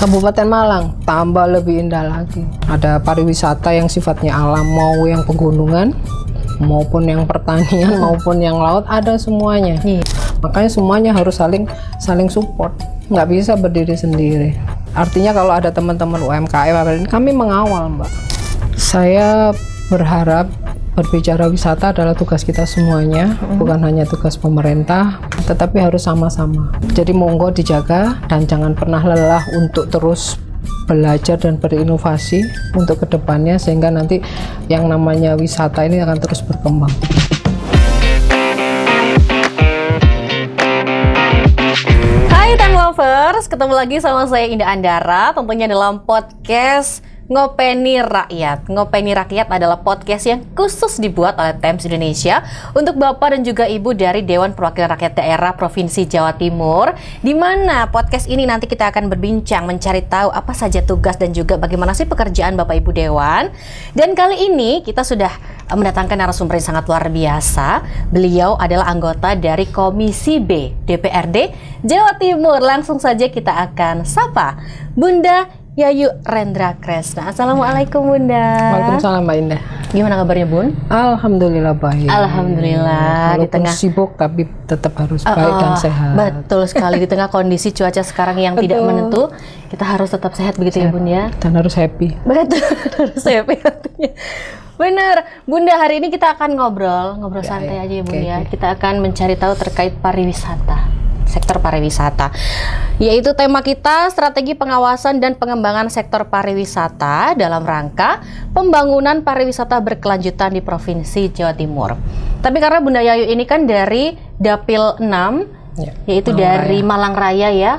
Kabupaten Malang tambah lebih indah lagi. Ada pariwisata yang sifatnya alam, mau yang pegunungan maupun yang pertanian maupun yang laut, ada semuanya. Makanya semuanya harus saling support, nggak bisa berdiri sendiri. Artinya kalau ada teman-teman UMKM, kami mengawal, Mbak. Saya berharap berbicara wisata adalah tugas kita semuanya, bukan hanya tugas pemerintah, tetapi harus sama-sama. Jadi monggo dijaga dan jangan pernah lelah untuk terus belajar dan berinovasi untuk kedepannya, sehingga nanti yang namanya wisata ini akan terus berkembang. Hai Time Lovers, ketemu lagi sama saya Indah Andara, tentunya dalam podcast Ngopeni Rakyat. Ngopeni Rakyat adalah podcast yang khusus dibuat oleh Times Indonesia untuk Bapak dan juga Ibu dari Dewan Perwakilan Rakyat Daerah Provinsi Jawa Timur, di mana podcast ini nanti kita akan berbincang, mencari tahu apa saja tugas dan juga bagaimana sih pekerjaan Bapak Ibu Dewan. Dan kali ini kita sudah mendatangkan narasumber yang sangat luar biasa. Beliau adalah anggota dari Komisi B DPRD Jawa Timur. Langsung saja kita akan sapa Bunda Yayu Rendra Kresna. Assalamualaikum Bunda. Waalaikumsalam Mbak Indah. Gimana kabarnya Bun? Alhamdulillah baik. Alhamdulillah. Walaupun Di tengah sibuk tapi tetap harus baik dan sehat. Betul sekali, di tengah kondisi cuaca sekarang yang tidak menentu, kita harus tetap sehat begitu ya Bun ya. Dan harus happy. Betul, harus happy artinya. Benar, Bunda, hari ini kita akan ngobrol santai aja ya Bun ya. Kita akan mencari tahu terkait pariwisata. Sektor pariwisata, yaitu tema kita strategi pengawasan dan pengembangan sektor pariwisata dalam rangka pembangunan pariwisata berkelanjutan di Provinsi Jawa Timur. Tapi karena Bunda Yayu ini kan dari Dapil 6, yaitu Malang dari Raya. Malang Raya ya,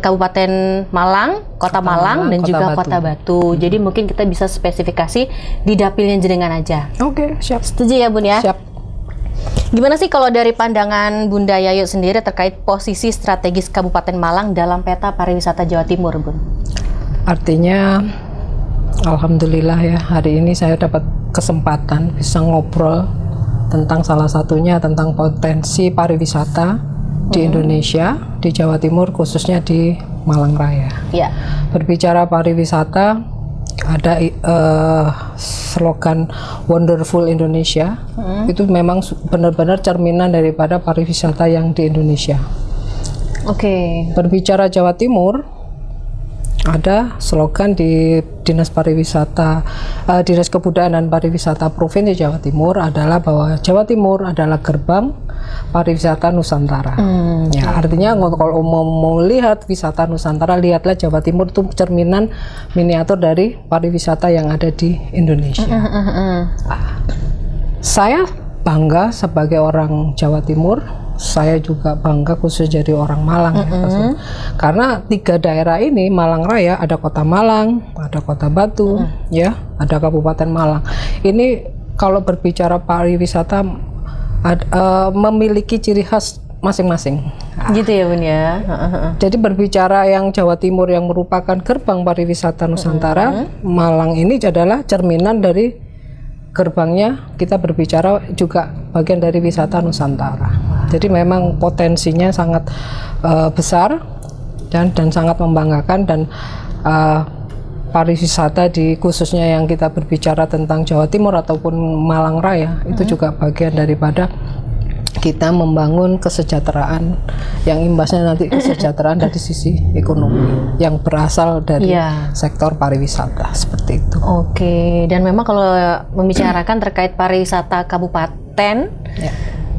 Kabupaten Malang, Kota Malang, dan juga Kota Batu. Jadi mungkin kita bisa spesifikasi di dapilnya jenengan aja. Oke, siap. Setuju ya Bun ya? Siap. Gimana sih kalau dari pandangan Bunda Yayu sendiri terkait posisi strategis Kabupaten Malang dalam peta pariwisata Jawa Timur, Bun? Artinya, alhamdulillah ya, hari ini saya dapat kesempatan bisa ngobrol tentang salah satunya tentang potensi pariwisata di Indonesia, di Jawa Timur, khususnya di Malang Raya. Ya. Berbicara pariwisata, ada slogan Wonderful Indonesia. Itu memang benar-benar cerminan daripada pariwisata yang di Indonesia. Oke. Berbicara Jawa Timur, ada slogan di Dinas Pariwisata, Dinas Kebudayaan dan Pariwisata Provinsi Jawa Timur adalah bahwa Jawa Timur adalah gerbang pariwisata Nusantara. Ya, artinya kalau mau lihat wisata Nusantara, lihatlah Jawa Timur, itu cerminan miniatur dari pariwisata yang ada di Indonesia. Saya bangga sebagai orang Jawa Timur. Saya juga bangga khusus jadi orang Malang ya, karena 3 daerah ini, Malang Raya, ada Kota Malang, ada Kota Batu, ya, ada Kabupaten Malang. Ini kalau berbicara pariwisata memiliki ciri khas masing-masing. Gitu ya Bun ya. Jadi berbicara yang Jawa Timur yang merupakan gerbang pariwisata Nusantara, Malang ini adalah cerminan dari gerbangnya. Kita berbicara juga bagian dari wisata Nusantara. Jadi memang potensinya sangat besar dan sangat membanggakan, dan pariwisata di khususnya yang kita berbicara tentang Jawa Timur ataupun Malang Raya itu juga bagian daripada kita membangun kesejahteraan yang imbasnya nanti kesejahteraan dari sisi ekonomi yang berasal dari sektor pariwisata, seperti itu. Oke, dan memang kalau membicarakan terkait pariwisata kabupaten,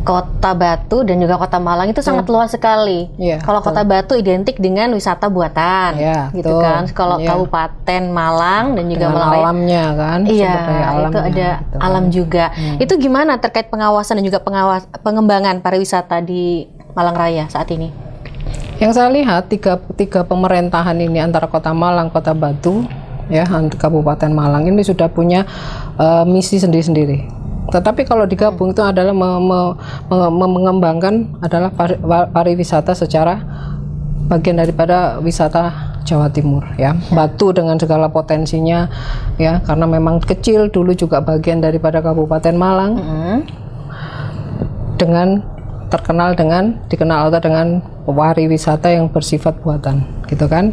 Kota Batu dan juga Kota Malang itu sangat luas sekali. Kalau Kota Batu identik dengan wisata buatan, gitu kan. Kalau Kabupaten Malang dan juga Malang Raya, alamnya kan, alamnya, itu ada gitu, alam juga. Itu gimana terkait pengawasan dan juga pengembangan pariwisata di Malang Raya saat ini? Yang saya lihat tiga pemerintahan ini antara Kota Malang, Kota Batu, ya, Kabupaten Malang ini sudah punya misi sendiri-sendiri. Tetapi kalau digabung itu adalah mengembangkan adalah pariwisata secara bagian daripada wisata Jawa Timur ya. Batu dengan segala potensinya ya, karena memang kecil dulu juga bagian daripada Kabupaten Malang. Dengan dikenal dengan pariwisata yang bersifat buatan, gitu kan.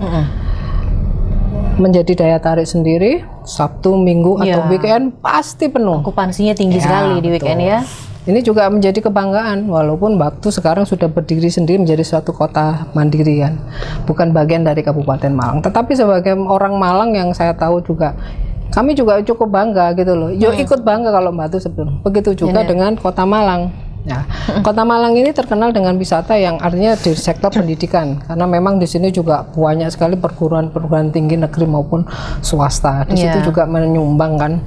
menjadi daya tarik sendiri. Sabtu, Minggu atau weekend pasti penuh. Okupansinya tinggi sekali di weekend ya. Ini juga menjadi kebanggaan, walaupun Batu sekarang sudah berdiri sendiri menjadi suatu kota mandiri kan, bukan bagian dari Kabupaten Malang. Tetapi sebagai orang Malang yang saya tahu juga, kami juga cukup bangga gitu loh. Ikut bangga kalau Batu sebetulnya. Begitu juga dengan Kota Malang. Ya, Kota Malang ini terkenal dengan wisata yang artinya di sektor pendidikan, karena memang di sini juga banyak sekali perguruan tinggi negeri maupun swasta. Di situ juga menyumbang kan.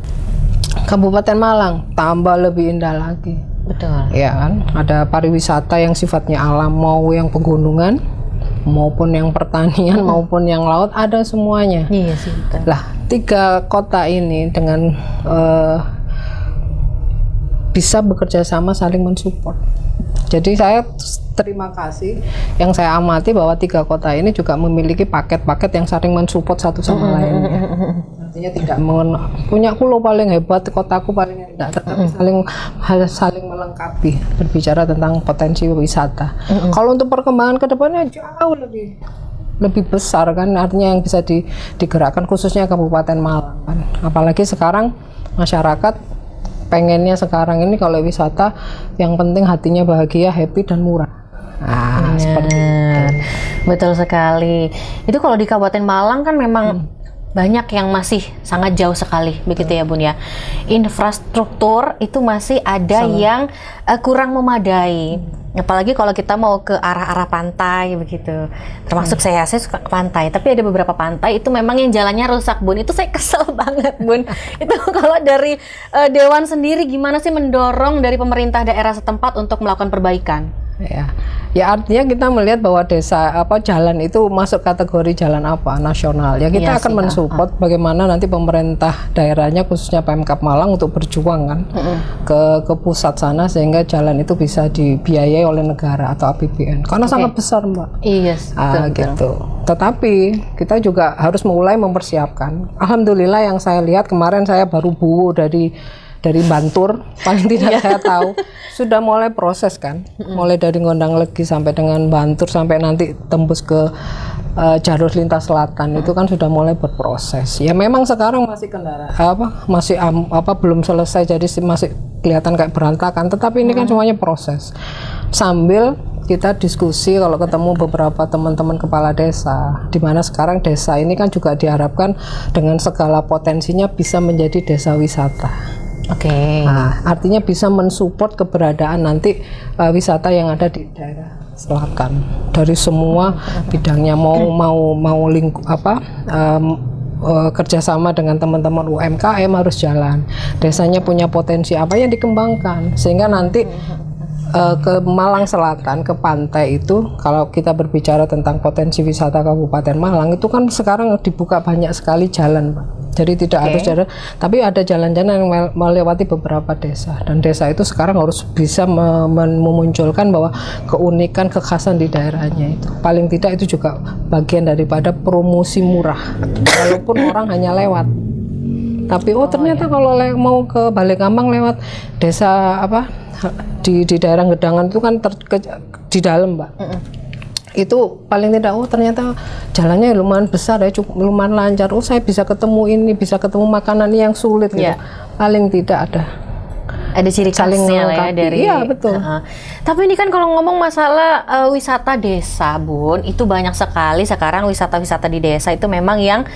Kabupaten Malang tambah lebih indah lagi. Betul. Ya kan, ada pariwisata yang sifatnya alam, mau yang pegunungan, maupun yang pertanian, maupun yang laut, ada semuanya. Iya sih, betul. Lah, 3 kota ini dengan bisa bekerja sama saling mensupport. Jadi saya terima kasih yang saya amati bahwa 3 kota ini juga memiliki paket-paket yang saling mensupport satu sama lainnya. Artinya tidak punya kulo paling hebat, kotaku paling tidak, tetapi saling melengkapi berbicara tentang potensi wisata. Kalau untuk perkembangan ke depannya jauh lebih besar kan, artinya yang bisa digerakkan khususnya Kabupaten Malang kan. Apalagi sekarang masyarakat pengennya sekarang ini kalau wisata yang penting hatinya bahagia, happy dan murah. Nah, seperti itu. Betul sekali. Itu kalau di Kabupaten Malang kan memang banyak yang masih sangat jauh sekali, begitu ya Bun ya. Infrastruktur itu masih ada yang kurang memadai. Apalagi kalau kita mau ke arah-arah pantai begitu. Termasuk saya suka ke pantai, tapi ada beberapa pantai itu memang yang jalannya rusak, Bun. Itu saya kesel banget, Bun. Itu kalau dari Dewan sendiri gimana sih mendorong dari pemerintah daerah setempat untuk melakukan perbaikan? Ya artinya kita melihat bahwa jalan itu masuk kategori jalan apa nasional ya, kita akan mensupport bagaimana nanti pemerintah daerahnya khususnya Pemkab Malang untuk berjuang kan ke pusat sana sehingga jalan itu bisa dibiayai oleh negara atau APBN karena sangat besar Mbak. Iya gitu. Tetapi kita juga harus mulai mempersiapkan. Alhamdulillah yang saya lihat kemarin saya baru dari Bantur, paling tidak saya tahu sudah mulai proses kan, mulai dari Gondang Legi sampai dengan Bantur sampai nanti tembus ke jalur lintas selatan itu kan sudah mulai berproses. Ya memang sekarang masih belum selesai, jadi masih kelihatan kayak berantakan. Tetapi ini kan semuanya proses. Sambil kita diskusi kalau ketemu beberapa teman-teman kepala desa, di mana sekarang desa ini kan juga diharapkan dengan segala potensinya bisa menjadi desa wisata. Nah, artinya bisa mensupport keberadaan nanti wisata yang ada di daerah selatan dari semua bidangnya, kerjasama dengan teman-teman UMKM harus jalan. Desanya punya potensi apa yang dikembangkan sehingga nanti ke Malang Selatan, ke pantai itu, kalau kita berbicara tentang potensi wisata Kabupaten Malang itu kan sekarang dibuka banyak sekali jalan, Pak. Jadi tidak harus jalan, tapi ada jalan-jalan yang melewati beberapa desa, dan desa itu sekarang harus bisa memunculkan bahwa keunikan, kekhasan di daerahnya itu. Paling tidak itu juga bagian daripada promosi murah, walaupun orang hanya lewat. Tapi ternyata kalau mau ke Balekambang lewat desa di daerah Gedangan itu kan di dalam, Mbak. Itu paling tidak ternyata jalannya lumayan besar ya, cukup lumayan lancar. Saya bisa ketemu ini, bisa ketemu makanan yang sulit gitu. Paling tidak ada ciri khasnya lah ya dari. Iya, betul. Tapi ini kan kalau ngomong masalah wisata desa, Bun, itu banyak sekali sekarang wisata-wisata di desa itu memang yang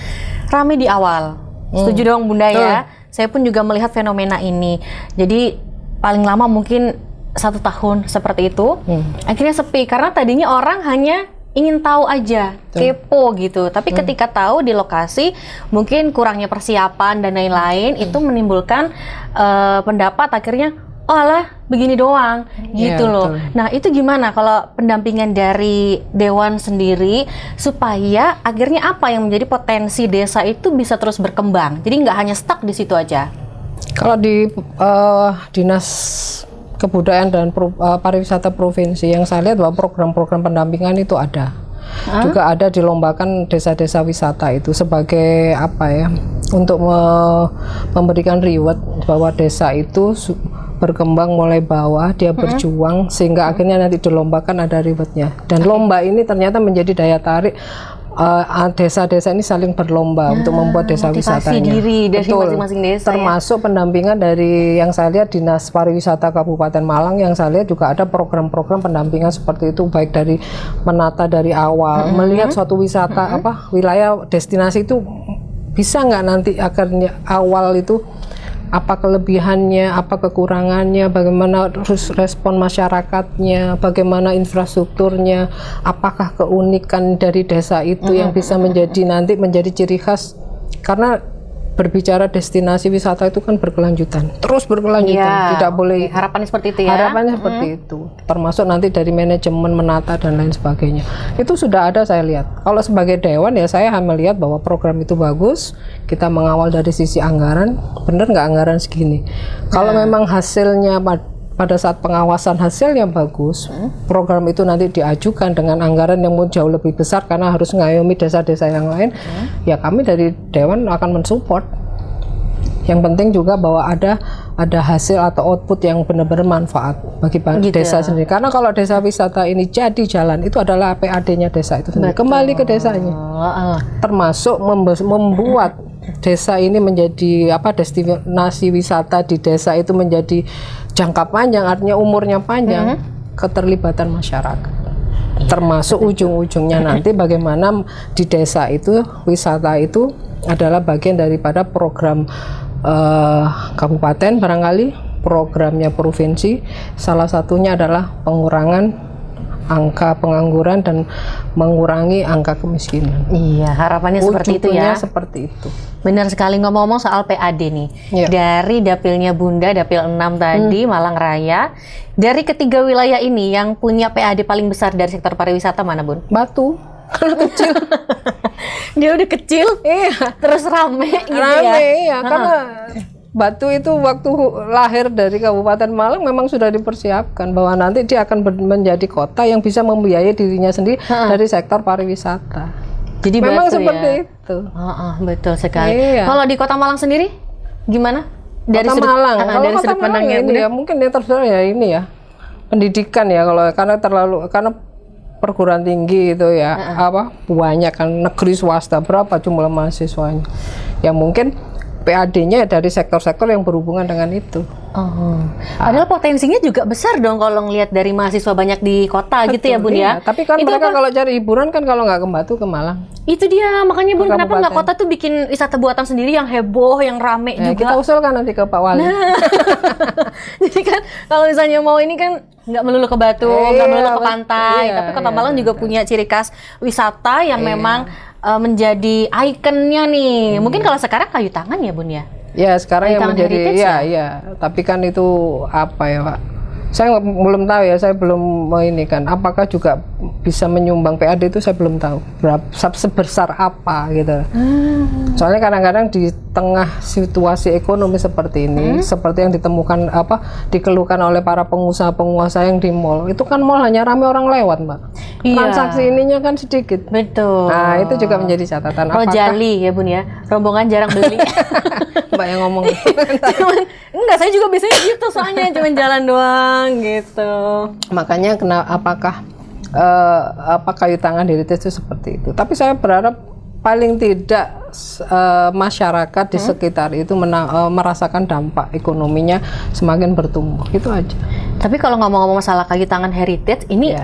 ramai di awal. Setuju dong Bunda ya. Saya pun juga melihat fenomena ini. Jadi paling lama mungkin 1 tahun seperti itu, akhirnya sepi karena tadinya orang hanya ingin tahu aja, kepo gitu. Tapi ketika tahu di lokasi mungkin kurangnya persiapan dan lain-lain, itu menimbulkan pendapat akhirnya, oh alah begini doang gitu loh. Betul. Nah itu gimana kalau pendampingan dari Dewan sendiri supaya akhirnya apa yang menjadi potensi desa itu bisa terus berkembang, jadi nggak hanya stuck di situ aja? Kalau di Dinas Kebudayaan dan Pariwisata Provinsi yang saya lihat bahwa program-program pendampingan itu ada. Juga ada dilombakan desa-desa wisata itu sebagai untuk memberikan reward bahwa desa itu berkembang mulai bawah, dia berjuang sehingga akhirnya nanti dilombakan ada rewardnya. Dan lomba ini ternyata menjadi daya tarik desa-desa ini saling berlomba untuk membuat desa motivasi wisatanya. diri dari Betul. masing-masing desa, Termasuk pendampingan dari yang saya lihat Dinas Pariwisata Kabupaten Malang, yang saya lihat juga ada program-program pendampingan seperti itu, baik dari menata dari awal, melihat suatu wisata wilayah destinasi itu bisa nggak nanti akhirnya awal itu apa kelebihannya, apa kekurangannya, bagaimana respon masyarakatnya, bagaimana infrastrukturnya, apakah keunikan dari desa itu yang bisa menjadi ciri khas. Karena berbicara destinasi wisata itu kan berkelanjutan, terus berkelanjutan, tidak boleh. Harapannya seperti itu ya. Harapannya seperti itu, termasuk nanti dari manajemen menata dan lain sebagainya. Itu sudah ada saya lihat. Kalau sebagai dewan ya saya melihat bahwa program itu bagus. Kita mengawal dari sisi anggaran, benar nggak anggaran segini. Kalau memang hasilnya pada saat pengawasan hasilnya bagus, program itu nanti diajukan dengan anggaran yang jauh lebih besar karena harus ngayomi desa-desa yang lain, ya kami dari Dewan akan mensupport. Yang penting juga bahwa ada hasil atau output yang benar-benar manfaat bagi desa sendiri. Karena kalau desa wisata ini jadi jalan, itu adalah PAD-nya desa itu sendiri. Kembali ke desanya. Termasuk membuat desa ini menjadi destinasi wisata di desa itu menjadi jangka panjang, artinya umurnya panjang, keterlibatan masyarakat. Termasuk ujung-ujungnya nanti bagaimana di desa itu wisata itu adalah bagian daripada program kabupaten, barangkali programnya provinsi. Salah satunya adalah pengurangan angka pengangguran dan mengurangi angka kemiskinan. Iya, harapannya seperti itu ya. Seperti itu. Benar sekali. Ngomong-ngomong soal PAD nih. Dari dapilnya Bunda, dapil 6 tadi, Malang Raya. Dari ketiga wilayah ini yang punya PAD paling besar dari sektor pariwisata mana, Bun? Batu. Karena kecil. Dia udah kecil, terus rame gitu ya. Karena Batu itu waktu lahir dari Kabupaten Malang memang sudah dipersiapkan bahwa nanti dia akan menjadi kota yang bisa membiayai dirinya sendiri dari sektor pariwisata. Jadi memang Batu seperti ya? itu. Betul sekali. Kalau di Kota Malang sendiri gimana? Dari Kota sudut, Malang, dari Kota sudut pandangnya Malang ini ya mungkin ya terserah ya ini ya pendidikan ya, kalau karena perguruan tinggi itu ya banyak kan, negeri swasta berapa jumlah mahasiswanya yang mungkin PAD-nya dari sektor-sektor yang berhubungan dengan itu. Padahal potensinya juga besar dong kalau ngelihat dari mahasiswa banyak di kota. Betul, gitu ya Bun ya. Tapi kan itu mereka kalau cari hiburan kan kalau nggak ke Batu ke Malang. Itu dia, makanya Bun kenapa nggak kota tuh bikin wisata buatan sendiri yang heboh, yang rame juga. Kita usulkan nanti ke Pak Wali. Jadi kan kalau misalnya mau ini kan nggak melulu ke Batu, nggak melulu ke pantai, tapi Kota Malang juga punya ciri khas wisata yang memang menjadi ikonnya nih. Mungkin kalau sekarang kayu tangan ya Bun ya? Ya sekarang yang menjadi tapi kan itu apa ya Pak? Saya belum tahu ya, saya belum ini kan. Apakah juga bisa menyumbang PAD itu saya belum tahu. Sebesar apa gitu. Soalnya kadang-kadang di tengah situasi ekonomi seperti ini, seperti yang dikeluhkan oleh para pengusaha yang di mall. Itu kan mall hanya ramai orang lewat, Mbak. Transaksi ininya kan sedikit. Betul. Nah, itu juga menjadi catatan. Oh, jali ya Bun ya. Rombongan jarang beli. Mbak yang ngomong. Enggak, saya juga biasanya gitu soalnya cuma jalan doang gitu. Makanya apakah kayu tangan heritage itu seperti itu. Tapi saya berharap paling tidak masyarakat di sekitar itu merasakan dampak ekonominya semakin bertumbuh. Itu aja. Tapi kalau ngomong-ngomong masalah kayu tangan heritage, ini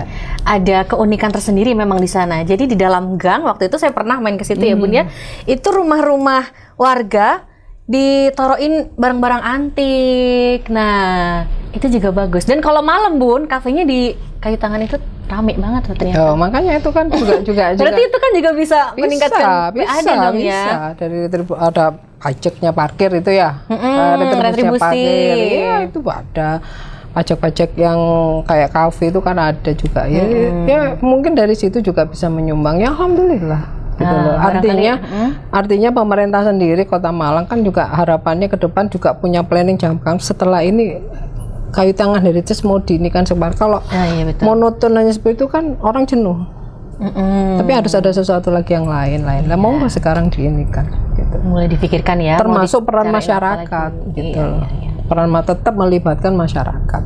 ada keunikan tersendiri memang di sana. Jadi di dalam gang, waktu itu saya pernah main ke situ ya Bun ya, itu rumah-rumah warga ditoroin barang-barang antik. Nah, itu juga bagus. Dan kalau malam Bun, kafenya di kayu tangan itu rame banget ternyata. Makanya itu kan juga berarti itu kan juga bisa meningkatkan PAD dong ya. Bisa. Dari ada pajaknya parkir itu ya. Retribusi parkir. Ya, itu ada pajak-pajak yang kayak kafe itu kan ada juga ya. Ya mungkin dari situ juga bisa menyumbang. Ya alhamdulillah. Gitu loh. Artinya pemerintah sendiri Kota Malang kan juga harapannya ke depan juga punya planning jangka setelah ini kayu tangan heritage mau diinikan sebar. Kalau monoton hanya seperti itu kan orang jenuh. Tapi harus ada sesuatu lagi yang lain. Lah mau nggak sekarang diinikan? Gitu. Mulai dipikirkan ya. Termasuk peran masyarakat gitu. Peran tetap melibatkan masyarakat.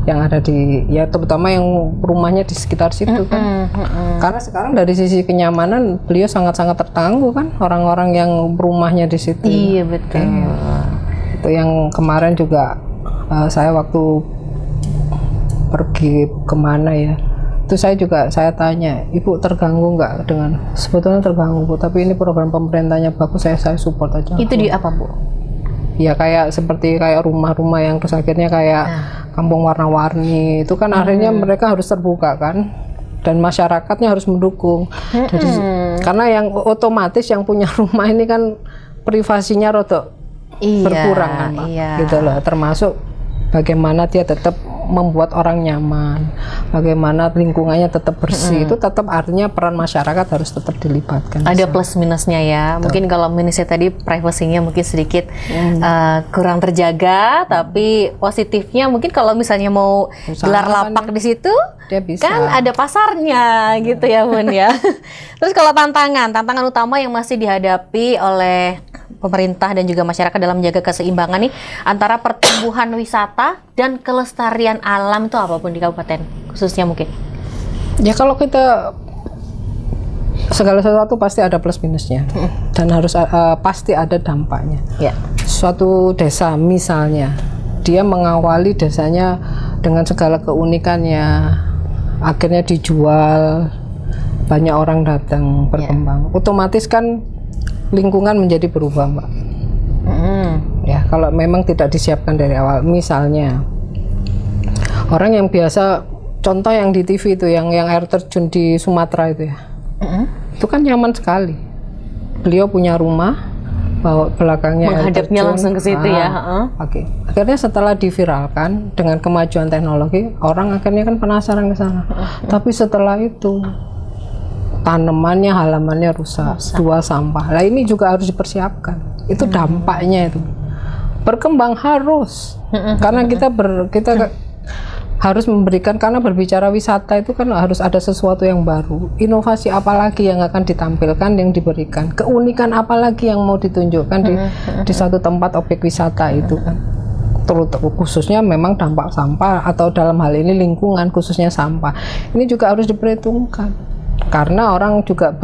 yang ada di ya terutama yang rumahnya di sekitar situ kan. Karena sekarang dari sisi kenyamanan beliau sangat-sangat tertangguh kan, orang-orang yang rumahnya di situ. Iya betul. Itu yang kemarin juga saya waktu pergi kemana ya, itu saya tanya, Ibu terganggu nggak dengan, sebetulnya terganggu Bu, tapi ini program pemerintahnya bagus, saya support aja. Itu di apa Bu? Ya kayak seperti kayak rumah-rumah yang terus akhirnya kayak kampung warna-warni itu kan akhirnya mereka harus terbuka kan, dan masyarakatnya harus mendukung. Jadi karena yang otomatis yang punya rumah ini kan privasinya rada berkurang kan Pak, gitu loh. Termasuk bagaimana dia tetap membuat orang nyaman, bagaimana lingkungannya tetap bersih, itu tetap artinya peran masyarakat harus tetap dilibatkan. Ada plus minusnya ya. Mungkin kalau minusnya tadi privasinya mungkin sedikit kurang terjaga, tapi positifnya mungkin kalau misalnya mau gelar lapak di situ, dia bisa. Kan ada pasarnya gitu ya Bun ya. Terus kalau tantangan utama yang masih dihadapi oleh pemerintah dan juga masyarakat dalam menjaga keseimbangan nih antara pertumbuhan wisata dan kelestarian alam itu apapun di kabupaten khususnya mungkin? Ya kalau kita segala sesuatu pasti ada plus minusnya dan harus pasti ada dampaknya. Ya. Suatu desa misalnya dia mengawali desanya dengan segala keunikannya, akhirnya dijual, banyak orang datang berkembang, otomatis kan lingkungan menjadi berubah Mbak. Ya kalau memang tidak disiapkan dari awal, misalnya orang yang biasa, contoh yang di TV itu yang air terjun di Sumatera itu ya, itu kan nyaman sekali. Beliau punya rumah, bawa belakangnya menghadapnya langsung ke situ ya. Oke. Akhirnya setelah diviralkan dengan kemajuan teknologi, orang akhirnya kan penasaran ke sana. Tapi setelah itu tanamannya, halamannya rusak, dua sampah. Lah ini juga harus dipersiapkan. Itu dampaknya itu. Berkembang harus. Karena kita harus memberikan, karena berbicara wisata itu kan harus ada sesuatu yang baru. Inovasi apa lagi yang akan ditampilkan, yang diberikan. Keunikan apa lagi yang mau ditunjukkan di satu tempat objek wisata itu kan. Khususnya memang dampak sampah atau dalam hal ini lingkungan khususnya sampah. Ini juga harus diperhitungkan. Karena orang juga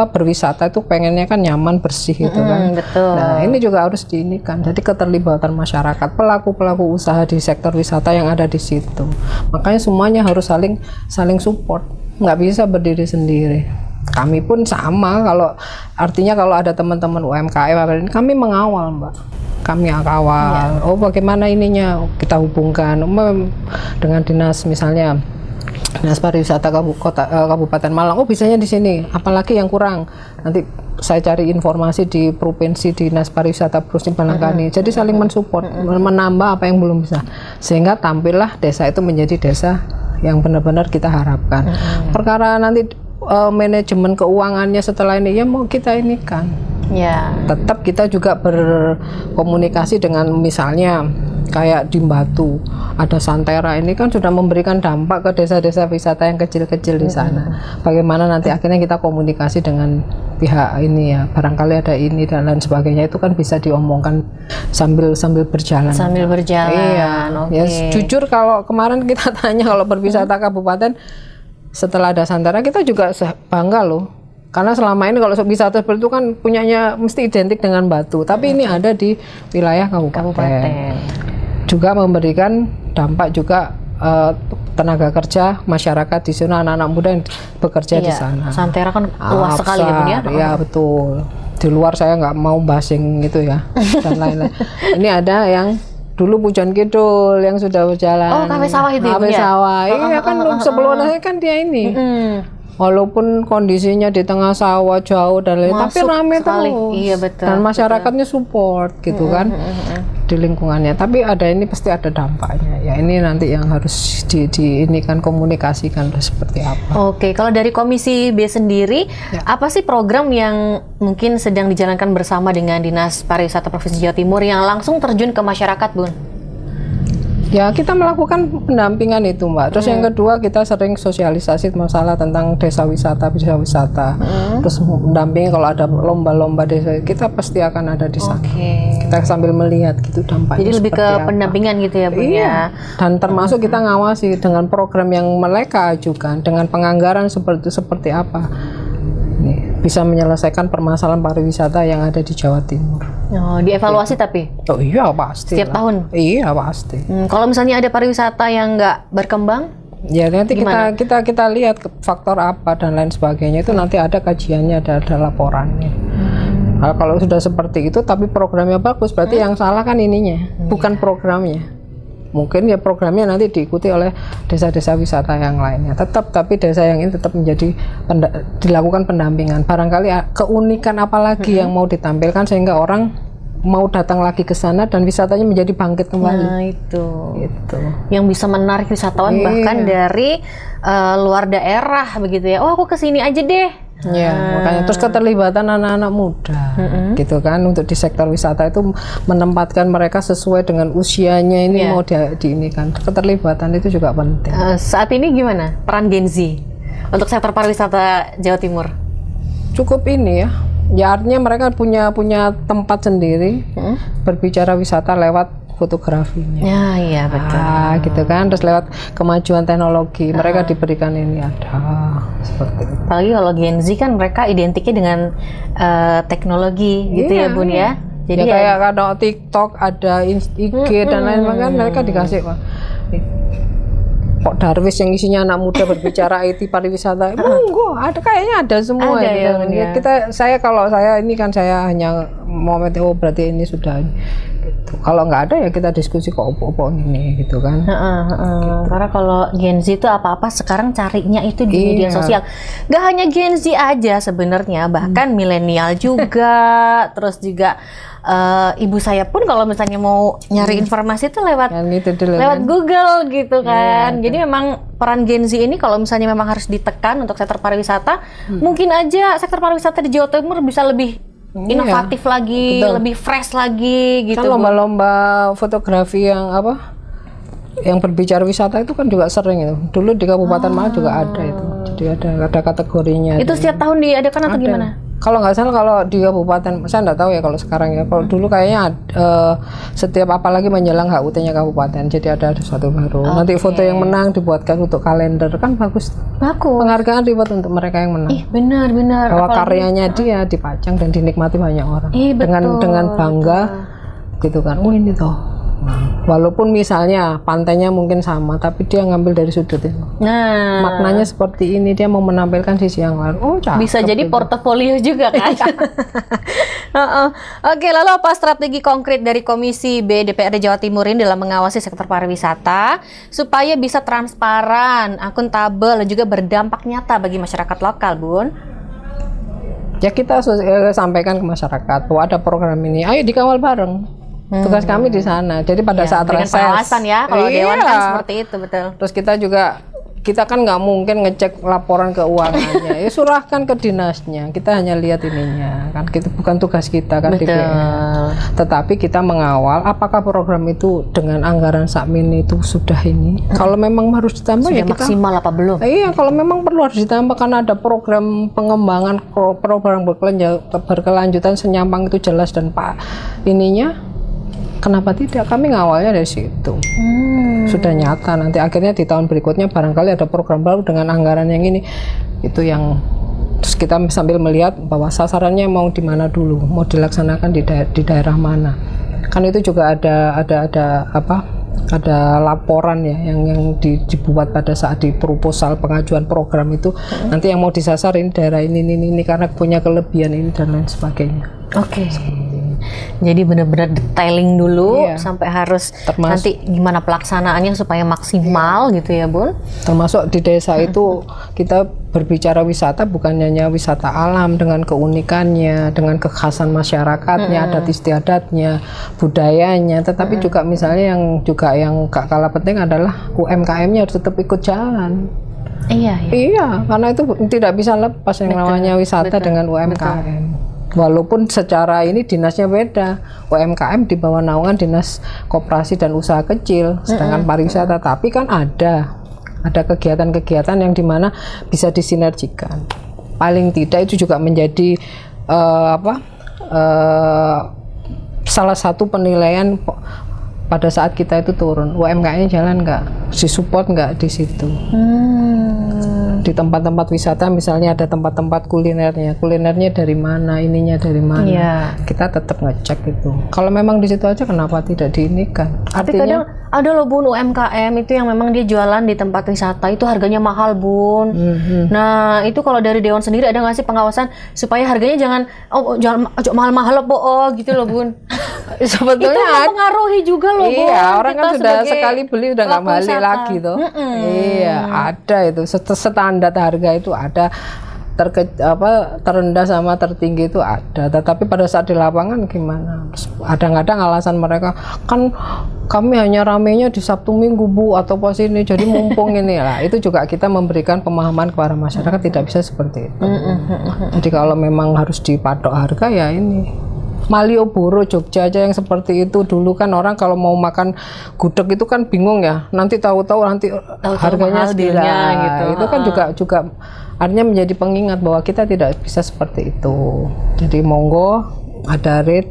berwisata itu pengennya kan nyaman, bersih gitu kan. Betul. Nah ini juga harus diinikan. Jadi keterlibatan masyarakat, pelaku usaha di sektor wisata yang ada di situ. Makanya semuanya harus saling support. Nggak bisa berdiri sendiri. Kami pun sama, kalau ada teman-teman UMKM, kami mengawal Mbak. Kami kawal. Oh bagaimana ininya? Kita hubungkan dengan dinas misalnya. Dinas Pariwisata Kabupaten Malang, oh bisanya di sini, apalagi yang kurang, nanti saya cari informasi di provinsi Dinas Pariwisata Provinsi Bangkani. Jadi saling mensupport, menambah apa yang belum bisa, sehingga tampillah desa itu menjadi desa yang benar-benar kita harapkan. Perkara nanti manajemen keuangannya setelah ini ya mau kita ini kan. Ya. Tetap kita juga berkomunikasi dengan misalnya kayak di Batu ada Santera, ini kan sudah memberikan dampak ke desa-desa wisata yang kecil-kecil di sana. Bagaimana nanti akhirnya kita komunikasi dengan pihak ini ya, barangkali ada ini dan lain sebagainya, itu kan bisa diomongkan sambil berjalan. Sambil berjalan. Iya. Okay. Ya jujur kalau kemarin kita tanya kalau berwisata kabupaten setelah ada Santera, kita juga bangga loh. Karena selama ini kalau wisata seperti itu kan punyanya mesti identik dengan Batu, tapi ini ada di wilayah kabupaten. Juga memberikan dampak juga tenaga kerja masyarakat di sana, anak-anak muda yang bekerja di sana. Santera kan luas sekali ya Bun ya? Iya betul. Di luar saya nggak mau basing gitu ya dan lain-lain. Ini ada yang dulu Pujon Kidul yang sudah berjalan. Oh kafe sawah itu ya? Kafe sawah, iya kan sebelumnya kan dia ini. Walaupun kondisinya di tengah sawah jauh dan lain, tapi rame terus. Iya betul. Dan masyarakatnya support gitu kan di lingkungannya. Tapi ada ini pasti ada dampaknya. Ya ini nanti yang harus diinikan, komunikasikan seperti apa. Oke, kalau dari Komisi B sendiri, apa sih program yang mungkin sedang dijalankan bersama dengan Dinas Pariwisata Provinsi Jawa Timur yang langsung terjun ke masyarakat, Bun? Ya kita melakukan pendampingan itu Mbak. Terus yang kedua kita sering sosialisasi masalah tentang desa wisata. Terus mendampingi kalau ada lomba-lomba desa, kita pasti akan ada di sana. Kita sambil melihat gitu dampaknya. Jadi lebih ke seperti apa. pendampingan gitu ya Bu ya. Dan termasuk kita ngawasi dengan program yang mereka ajukan, dengan penganggaran seperti apa. Nih, bisa menyelesaikan permasalahan pariwisata yang ada di Jawa Timur. Oh, dievaluasi tapi? Oh iya pasti. Setiap tahun? Iya pasti. Kalau misalnya ada pariwisata yang nggak berkembang? Ya nanti kita lihat faktor apa dan lain sebagainya itu nanti ada kajiannya, ada laporannya. Nah, kalau sudah seperti itu tapi programnya bagus berarti yang salah kan ininya, bukan programnya. Mungkin ya programnya nanti diikuti oleh desa-desa wisata yang lainnya. Tapi desa yang ini tetap menjadi dilakukan pendampingan. Barangkali keunikan apalagi yang mau ditampilkan sehingga orang mau datang lagi ke sana dan wisatanya menjadi bangkit kembali. Nah itu. Yang bisa menarik wisatawan bahkan dari luar daerah begitu ya. Oh aku kesini aja deh. Ya, makanya terus keterlibatan anak-anak muda, gitu kan, untuk di sektor wisata itu menempatkan mereka sesuai dengan usianya ini mau ini kan, keterlibatan itu juga penting. Saat ini gimana peran Gen Z untuk sektor pariwisata Jawa Timur? Cukup ini ya artinya mereka punya tempat sendiri berbicara wisata lewat fotografinya. Ya, iya betul. Gitu kan, terus lewat kemajuan teknologi mereka diberikan ini ada seperti itu. Apalagi kalau Gen Z kan mereka identiknya dengan teknologi gitu ya Bun ya. Jadi ya kayak ada TikTok, ada IG dan lain-lain kan mereka dikasih kok Darwis yang isinya anak muda berbicara IT pariwisata. Ada kayaknya ada semua ada gitu. Kalau saya ini kan saya hanya mau berarti ini sudah gitu. Kalau nggak ada ya kita diskusi kok opo ini gitu kan. Gitu. Karena kalau Gen Z itu apa-apa sekarang carinya itu di media sosial. Gak hanya Gen Z aja sebenarnya, bahkan milenial juga. Terus juga ibu saya pun kalau misalnya mau nyari informasi itu lewat Google gitu kan. Jadi memang peran Gen Z ini kalau misalnya memang harus ditekan untuk sektor pariwisata, mungkin aja sektor pariwisata di Jawa Timur bisa lebih inovatif lagi, lebih fresh lagi gitu. Kan lomba-lomba fotografi yang berbicara wisata itu kan juga sering itu. Dulu di Kabupaten Malang juga ada itu. Jadi ada kategorinya. Itu setiap tahun diadakan atau gimana? Kalau nggak salah kalau di kabupaten, saya nggak tahu ya kalau sekarang ya. Kalau dulu kayaknya setiap apalagi menjelang HUT-nya kabupaten, jadi ada satu baru. Nanti foto yang menang dibuatkan untuk kalender, kan bagus. Penghargaan dibuat untuk mereka yang menang. Benar. Bahwa karyanya dia dipajang dan dinikmati banyak orang dengan bangga, gitu kan. Oh ini toh. Walaupun misalnya pantainya mungkin sama, tapi dia ngambil dari sudut itu. Nah, maknanya seperti ini, dia mau menampilkan sisi yang lain. Bisa jadi portofolio juga kan. Oke, lalu apa strategi konkret dari Komisi B DPRD Jawa Timur ini dalam mengawasi sektor pariwisata supaya bisa transparan, akuntabel, dan juga berdampak nyata bagi masyarakat lokal, Bun? Ya kita sampaikan ke masyarakat bahwa ada program ini, ayo dikawal bareng. Tugas kami di sana. Jadi pada saat reses, pengawasan ya, kalau dewan kan seperti itu, betul. Terus kita kan nggak mungkin ngecek laporan keuangannya. Ya surahkan ke dinasnya. Kita hanya lihat ininya, kan itu bukan tugas kita kan. Betul. Tetapi kita mengawal apakah program itu dengan anggaran sakmin itu sudah ini. Kalau memang harus ditambah sudah ya kita maksimal apa belum? Iya, kalau memang perlu harus ditambah karena ada program pengembangan program berkelanjutan senyampang itu jelas dan ininya. Kenapa tidak? Kami ngawalnya dari situ. Sudah nyata. Nanti akhirnya di tahun berikutnya barangkali ada program baru dengan anggaran yang ini. Itu yang terus kita sambil melihat bahwa sasarannya mau di mana dulu, mau dilaksanakan di daerah mana. Kan itu juga ada laporan ya yang dibuat pada saat di proposal pengajuan program itu. Nanti yang mau disasar ini daerah ini karena punya kelebihan ini dan lain sebagainya. Oke. Jadi benar-benar detailing dulu sampai harus nanti gimana pelaksanaannya supaya maksimal gitu ya, Bun. Termasuk di desa itu kita berbicara wisata bukan hanya wisata alam dengan keunikannya, dengan kekhasan masyarakatnya, adat istiadatnya, budayanya, tetapi juga misalnya yang gak kalah penting adalah UMKM-nya harus tetap ikut jalan. Iya, karena itu tidak bisa lepas yang namanya wisata dengan UMKM. Walaupun secara ini dinasnya beda, UMKM di bawah naungan Dinas Koperasi dan Usaha Kecil, sedangkan pariwisata, tapi kan ada kegiatan-kegiatan yang dimana bisa disinergikan. Paling tidak itu juga menjadi salah satu penilaian pada saat kita itu turun, UMKM-nya jalan nggak, disupport nggak di situ. Di tempat-tempat wisata misalnya ada tempat-tempat kulinernya dari mana, ininya dari mana, kita tetap ngecek itu. Kalau memang di situ aja kenapa tidak diinikan? Tapi kadang ada loh Bun, UMKM itu yang memang dia jualan di tempat wisata itu harganya mahal Bun. Nah itu kalau dari Dewan sendiri ada nggak sih pengawasan supaya harganya jangan mahal-mahal gitu loh Bun? Sebetulnya itu mempengaruhi juga loh Bun. Iya, orang kan kita sudah sekali beli udah nggak balik wisata. lagi tuh. Iya, ada itu standar harga itu ada, terendah sama tertinggi itu ada. Tetapi pada saat di lapangan gimana? Kadang-kadang alasan mereka kan kami hanya ramenya di Sabtu Minggu Bu atau pas ini jadi mumpung ini lah. Itu juga kita memberikan pemahaman kepada masyarakat tidak bisa seperti itu. Jadi kalau memang harus dipatok harga ya ini. Malioboro, Jogja aja yang seperti itu. Dulu kan orang kalau mau makan gudeg itu kan bingung ya. Nanti tahu-tahu harganya sekian gitu. Itu kan juga artinya menjadi pengingat bahwa kita tidak bisa seperti itu. Jadi monggo ada rate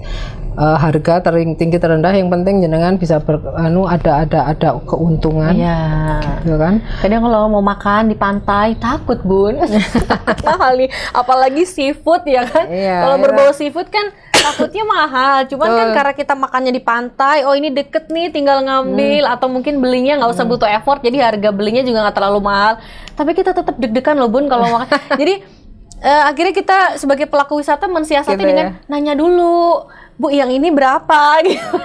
harga tinggi terendah, yang penting jenengan bisa ada keuntungan. Iya. Gitu kan? Kadang kalau mau makan di pantai takut Bun. Mahal nih, apalagi seafood ya kan. Kalau berbau seafood kan takutnya mahal. Cuman kan karena kita makannya di pantai, oh ini deket nih tinggal ngambil, atau mungkin belinya nggak usah butuh effort, jadi harga belinya juga nggak terlalu mahal. Tapi kita tetap deg-degan loh Bun kalau makan. Jadi akhirnya kita sebagai pelaku wisata mensiasati gitu dengan nanya dulu, Bu yang ini berapa gitu.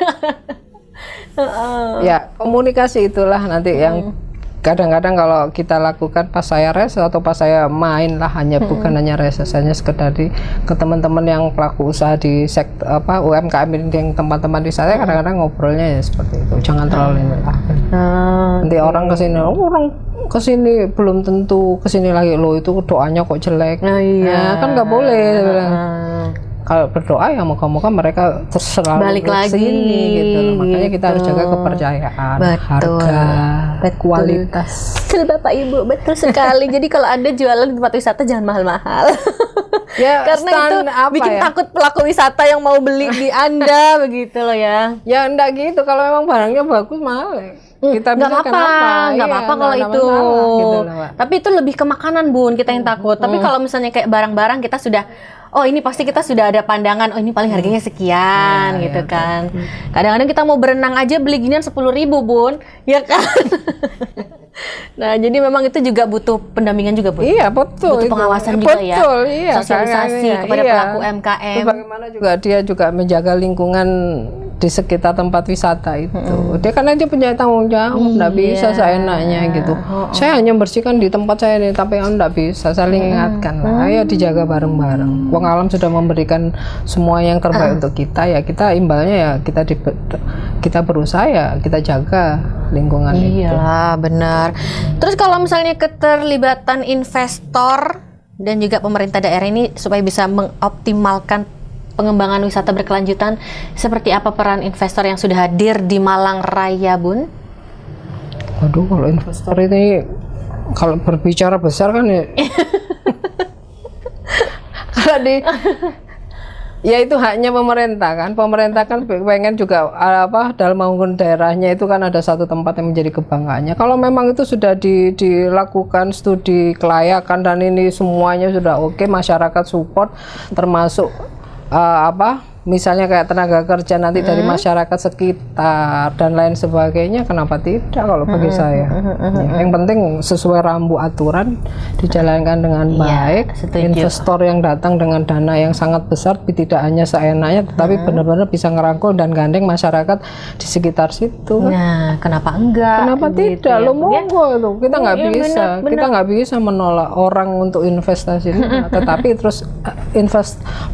Ya komunikasi itulah nanti yang kadang-kadang kalau kita lakukan pas saya reses atau pas saya main lah, bukan hanya reses, hanya sekedar ke teman-teman yang pelaku usaha di sektor UMKM ini, yang tempat-tempat wisata, kadang-kadang ngobrolnya ya seperti itu, jangan terlalu ini lah. Nanti orang kesini belum tentu kesini lagi loh, itu doanya kok jelek. Kan nggak boleh. Kalau berdoa ya moga-moga mereka selalu balik lagi sini gitu. Makanya kita harus jaga kepercayaan, harga, kualitas. Betul Bapak Ibu, betul sekali. Jadi kalau Anda jualan di tempat wisata jangan mahal-mahal. Ya, karena itu bikin takut pelaku wisata yang mau beli di Anda begitu loh ya. Ya enggak gitu, kalau memang barangnya bagus mahal kita bisa nggak apa-apa kalau itu gitu loh, tapi itu lebih ke makanan Bun kita yang takut. Tapi kalau misalnya kayak barang-barang kita sudah, oh ini pasti kita sudah ada pandangan, oh ini paling harganya sekian gitu kan. Kadang-kadang kita mau berenang aja beli ginian 10.000 Bun, ya kan. Nah jadi memang itu juga butuh pendampingan juga Bun. Iya betul. Butuh pengawasan juga ya. Iya, sosialisasi kepada pelaku UMKM. Bagaimana juga dia juga menjaga lingkungan di sekitar tempat wisata itu. Dia karena dia punya tanggung jawab, nggak bisa seenaknya gitu. Saya hanya bersihkan di tempat saya ini, tapi nggak bisa, saling ingatkan lah. Ayo dijaga bareng-bareng. Wong alam sudah memberikan semua yang terbaik untuk kita, ya kita imbalnya ya kita berusaha ya kita jaga lingkungan itu. Iya benar. Terus kalau misalnya keterlibatan investor dan juga pemerintah daerah ini supaya bisa mengoptimalkan pengembangan wisata berkelanjutan, seperti apa peran investor yang sudah hadir di Malang Raya, Bun? Waduh, kalau investor ini kalau berbicara besar kan ya, kalau ya itu haknya pemerintah kan. Pemerintah kan pengen juga dalam membangun daerahnya itu kan ada satu tempat yang menjadi kebanggaannya. Kalau memang itu sudah dilakukan studi kelayakan dan ini semuanya sudah oke, masyarakat support, termasuk misalnya kayak tenaga kerja nanti dari masyarakat sekitar dan lain sebagainya, kenapa tidak kalau bagi saya. Yang penting sesuai rambu aturan, dijalankan dengan baik. Investor yang datang dengan dana yang sangat besar, tidak hanya seenaknya, tetapi benar-benar bisa ngerangkul dan gandeng masyarakat di sekitar situ. Nah, kenapa enggak? Kenapa gitu tidak? ya? Lo monggo itu. Kita nggak bisa. Bener. Kita nggak bisa menolak orang untuk investasi. Tetapi terus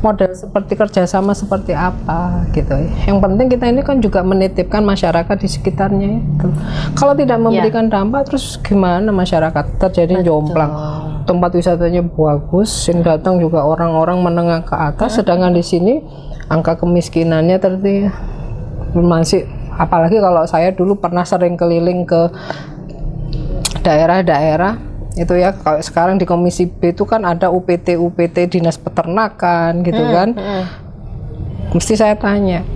model seperti kerjasama seperti apa gitu. Yang penting kita ini kan juga menitipkan masyarakat di sekitarnya itu. Kalau tidak memberikan dampak, terus gimana masyarakat terjadi jomplang. tempat wisatanya bagus, yang datang juga orang-orang menengah ke atas, sedangkan di sini angka kemiskinannya masih, apalagi kalau saya dulu pernah sering keliling ke daerah-daerah itu ya, kalau sekarang di Komisi B itu kan ada UPT Dinas Peternakan gitu kan. Mesti saya tanya,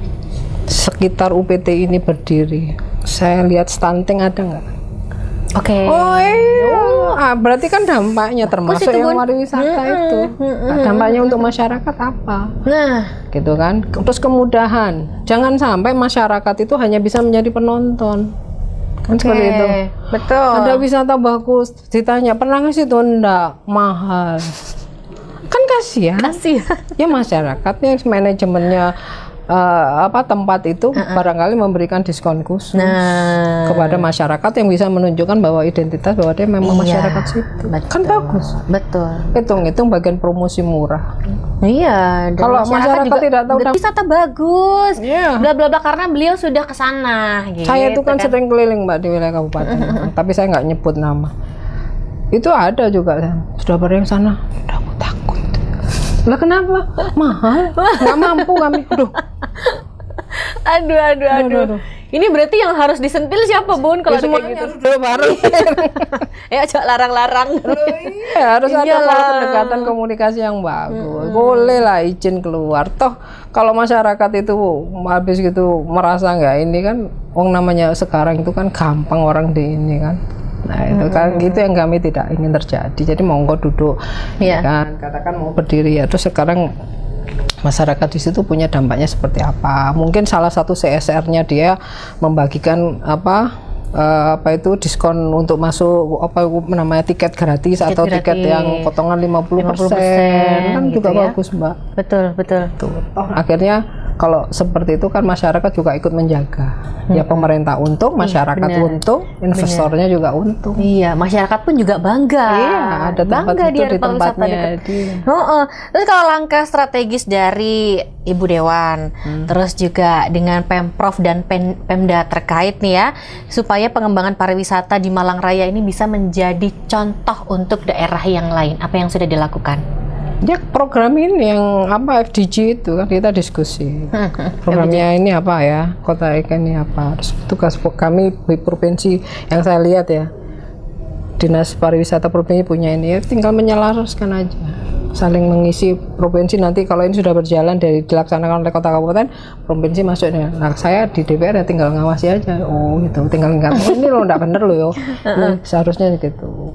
sekitar UPT ini berdiri, saya lihat stunting ada nggak? Oke. Oh iya, berarti kan dampaknya termasuk itu, yang Bun. pariwisata itu. Nah, dampaknya untuk masyarakat apa? Nah, Gitu kan. Terus kemudahan, jangan sampai masyarakat itu hanya bisa menjadi penonton. Kan seperti itu. Betul. Ada wisata bagus, ditanya pernah nggak sih? Enggak, mahal. Kan kasihan. Ya masyarakatnya, manajemennya tempat itu barangkali memberikan diskon khusus kepada masyarakat yang bisa menunjukkan bahwa identitas bahwa dia memang masyarakat situ. Kan bagus. Betul. Hitung-hitung bagian promosi murah. Iya. Dan Kalau masyarakat juga tidak tahu wisata bagus, Iya. bla bla bla, karena beliau sudah ke sana. Gitu, Saya itu kan sering keliling Mbak di wilayah kabupaten, tapi saya nggak nyebut nama. Itu ada juga, sudah bareng sana, udah aku takut. Lah kenapa? Mahal, nggak mampu kami. Aduh. Ini berarti yang harus disentil siapa, Bun? Kalau ada kayak gitu. Sudah bareng. Ya, coba larang-larang. Iya, harus ada pendekatan komunikasi yang bagus. Boleh lah izin keluar. Toh kalau masyarakat itu habis gitu merasa nggak ini kan, namanya sekarang itu kan gampang orang di ini kan. Nah itu kan itu yang kami tidak ingin terjadi. Jadi monggo duduk, kan katakan mau berdiri ya. Terus sekarang masyarakat di situ punya dampaknya seperti apa? Mungkin salah satu CSR-nya dia membagikan diskon untuk masuk tiket gratis atau tiket yang potongan 50%, kan gitu juga ya. bagus Mbak. Betul. Toh akhirnya kalau seperti itu kan masyarakat juga ikut menjaga. Ya pemerintah untung, masyarakat untung, investornya juga untung. Iya, masyarakat pun juga bangga. Iya, ada tempat bangga itu dia di tempatnya. Terus kalau langkah strategis dari Ibu Dewan, terus juga dengan Pemprov dan Pemda terkait nih ya, supaya pengembangan pariwisata di Malang Raya ini bisa menjadi contoh untuk daerah yang lain. Apa yang sudah dilakukan? Ya program ini yang FDG itu kan kita diskusi. Programnya ini apa ya? Kota Ikan ini apa? Terus tugas kami di provinsi yang saya lihat ya, Dinas Pariwisata Provinsi punya ini ya, tinggal menyelaraskan aja. Saling mengisi provinsi, nanti kalau ini sudah berjalan dari dilaksanakan oleh kota kabupaten, provinsi masuk. Nah saya di DPR ya tinggal ngawasi aja. Oh gitu, tinggal ngatakan ini loh nggak bener loh yo. Seharusnya gitu.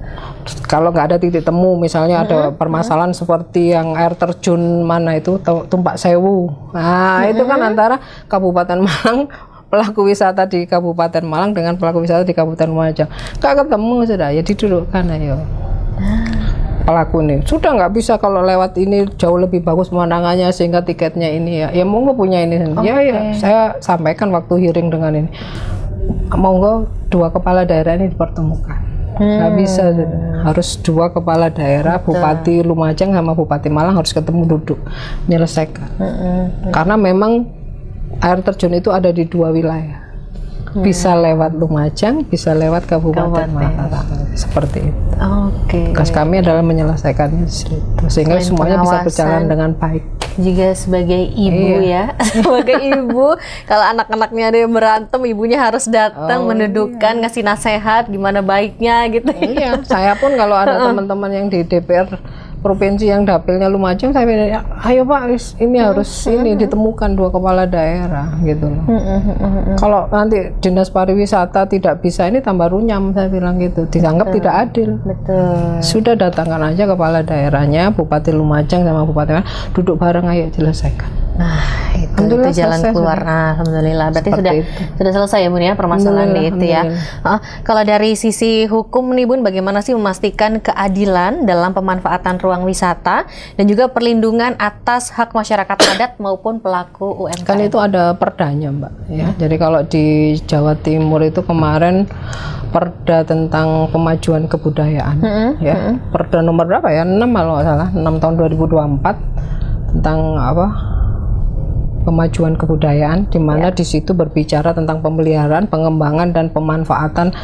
Kalau nggak ada titik temu, misalnya ada permasalahan seperti yang air terjun mana itu Tumpak Sewu. Nah itu kan antara Kabupaten Malang, pelaku wisata di Kabupaten Malang dengan pelaku wisata di Kabupaten Lumajang. Nggak ketemu sudah ya didudukkan ayo. Pelaku nih sudah nggak bisa kalau lewat ini jauh lebih bagus pemandangannya sehingga tiketnya ini ya monggo punya ini ya saya sampaikan waktu hearing dengan ini, monggo dua kepala daerah ini dipertemukan. Nggak bisa, harus dua kepala daerah, Bupati Lumajang sama Bupati Malang harus ketemu duduk menyelesaikan. Karena memang air terjun itu ada di dua wilayah. Bisa lewat Lumajang, bisa lewat Kabupaten Malang, seperti itu. Tugas kami adalah menyelesaikannya sehingga selain semuanya bisa pengawasan, berjalan dengan baik. Juga sebagai ibu ya, sebagai ibu, kalau anak-anaknya ada yang berantem, ibunya harus datang mendudukkan, ngasih nasihat gimana baiknya gitu. Iya, saya pun kalau ada teman-teman yang di DPR provinsi yang dapilnya Lumajang, saya bilang, ayo Pak, ini harus ini ditemukan dua kepala daerah gitu loh. Kalau nanti Dinas Pariwisata tidak bisa ini tambah runyam, saya bilang gitu, dianggap tidak adil. Betul. Sudah datangkan aja kepala daerahnya, Bupati Lumajang sama Bupati Malang, duduk bareng ayo selesaikan. Nah, itu jalan keluar. Nah, alhamdulillah. Berarti sudah selesai ya Bun ya permasalahan itu ya. Kalau dari sisi hukum nih Bun, bagaimana sih memastikan keadilan dalam pemanfaatan ruang wisata dan juga perlindungan atas hak masyarakat adat maupun pelaku UMKM? Kan itu ada perdanya Mbak ya. Jadi kalau di Jawa Timur itu kemarin perda tentang pemajuan kebudayaan ya. Perda nomor berapa ya? 6 kalau nggak salah, 6 tahun 2024 tentang pemajuan kebudayaan, di mana di situ berbicara tentang pemeliharaan, pengembangan dan pemanfaatan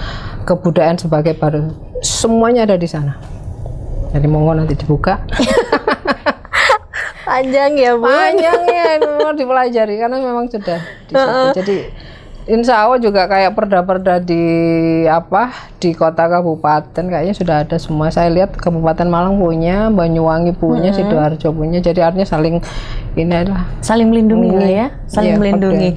kebudayaan sebagai baru. Semuanya ada di sana. Jadi monggo nanti dibuka. Panjang ya Bu. Panjangnya memang dipelajari karena memang sudah di situ. Jadi insya Allah juga kayak perda-perda di kota kabupaten kayaknya sudah ada semua. Saya lihat Kabupaten Malang punya, Banyuwangi punya, Sidoarjo punya. Jadi artinya saling saling melindungi lah ya, saling Iya, melindungi.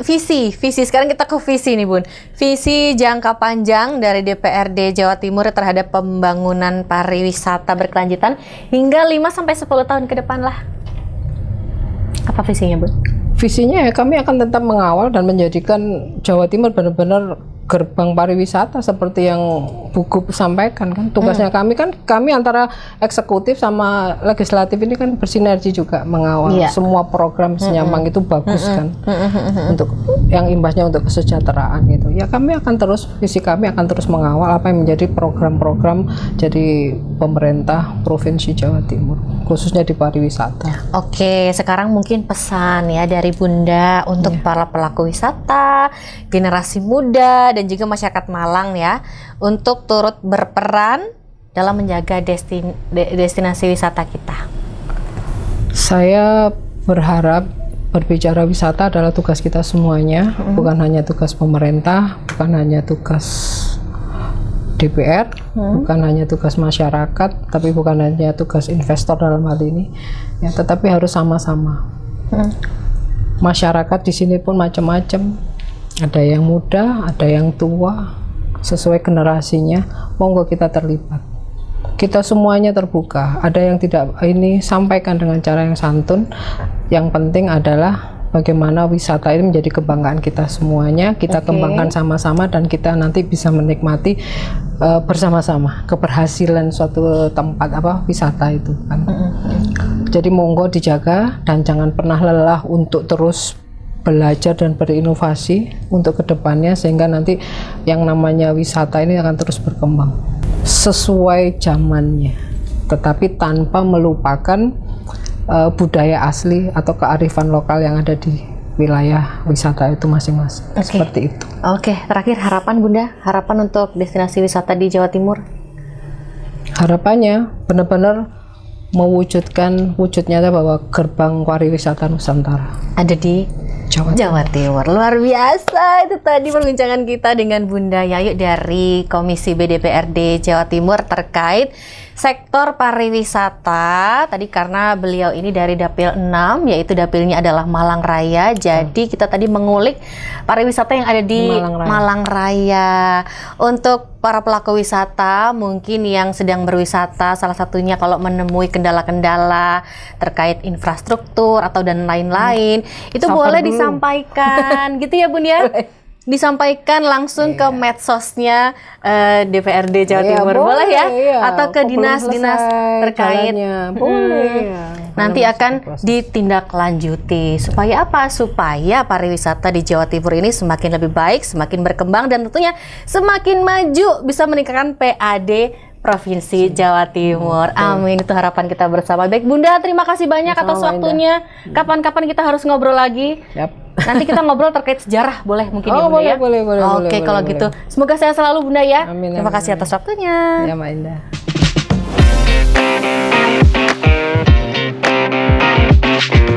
Visi sekarang kita ke visi nih Bun. Visi jangka panjang dari DPRD Jawa Timur terhadap pembangunan pariwisata berkelanjutan hingga 5-10 tahun ke depan lah. Apa visinya Bun? Visinya ya kami akan tetap mengawal dan menjadikan Jawa Timur benar-benar gerbang pariwisata seperti yang Bu Gub sampaikan kan. Tugasnya kami antara eksekutif sama legislatif ini kan bersinergi juga mengawal semua program Senyambang itu bagus kan. Untuk yang imbasnya untuk kesejahteraan gitu. Ya visi kami akan terus mengawal apa yang menjadi program-program jadi pemerintah Provinsi Jawa Timur khususnya di pariwisata. Oke, sekarang mungkin pesan ya dari Bunda untuk para pelaku wisata, generasi muda dan juga masyarakat Malang ya untuk turut berperan dalam menjaga destinasi wisata kita. Saya berharap berbicara wisata adalah tugas kita semuanya, bukan hanya tugas pemerintah, bukan hanya tugas DPR, bukan hanya tugas masyarakat, tapi bukan hanya tugas investor dalam hal ini, ya, tetapi harus sama-sama. Masyarakat di sini pun macam-macam, ada yang muda, ada yang tua, sesuai generasinya. Monggo kita terlibat. Kita semuanya terbuka. Ada yang tidak sampaikan dengan cara yang santun. Yang penting adalah bagaimana wisata ini menjadi kebanggaan kita semuanya. Kita kembangkan sama-sama dan kita nanti bisa menikmati bersama-sama keberhasilan suatu tempat wisata itu kan. Jadi monggo dijaga dan jangan pernah lelah untuk terus belajar dan berinovasi untuk kedepannya sehingga nanti yang namanya wisata ini akan terus berkembang sesuai zamannya, tetapi tanpa melupakan budaya asli atau kearifan lokal yang ada di wilayah wisata itu masing-masing. Seperti itu. Oke, terakhir harapan Bunda, harapan untuk destinasi wisata di Jawa Timur. Harapannya benar-benar mewujudkan wujud nyata bahwa gerbang pariwisata Nusantara ada di Jawa Timur. Luar biasa, itu tadi perbincangan kita dengan Bunda Yayu dari Komisi B DPRD Jawa Timur terkait sektor pariwisata. Tadi karena beliau ini dari Dapil 6, yaitu dapilnya adalah Malang Raya. Jadi kita tadi mengulik pariwisata yang ada di Malang Raya. Untuk para pelaku wisata mungkin yang sedang berwisata, salah satunya kalau menemui kendala-kendala terkait infrastruktur atau dan lain-lain, itu boleh disampaikan gitu ya Bun ya? Disampaikan langsung ke medsosnya DPRD Jawa Timur, boleh ya? Atau ke dinas-dinas terkait. Boleh. Nanti akan ditindaklanjuti. Supaya apa? Supaya pariwisata di Jawa Timur ini semakin lebih baik, semakin berkembang, dan tentunya semakin maju, bisa meningkatkan PAD Provinsi Jawa Timur. Amin, itu harapan kita bersama. Baik Bunda, terima kasih banyak atas waktunya. Kapan-kapan kita harus ngobrol lagi. Nanti kita ngobrol terkait sejarah, boleh mungkin ya Bunda ya? Boleh. Oke, kalau gitu. Semoga sehat selalu Bunda ya. Amin, terima kasih atas waktunya. Ya Mbak Indah.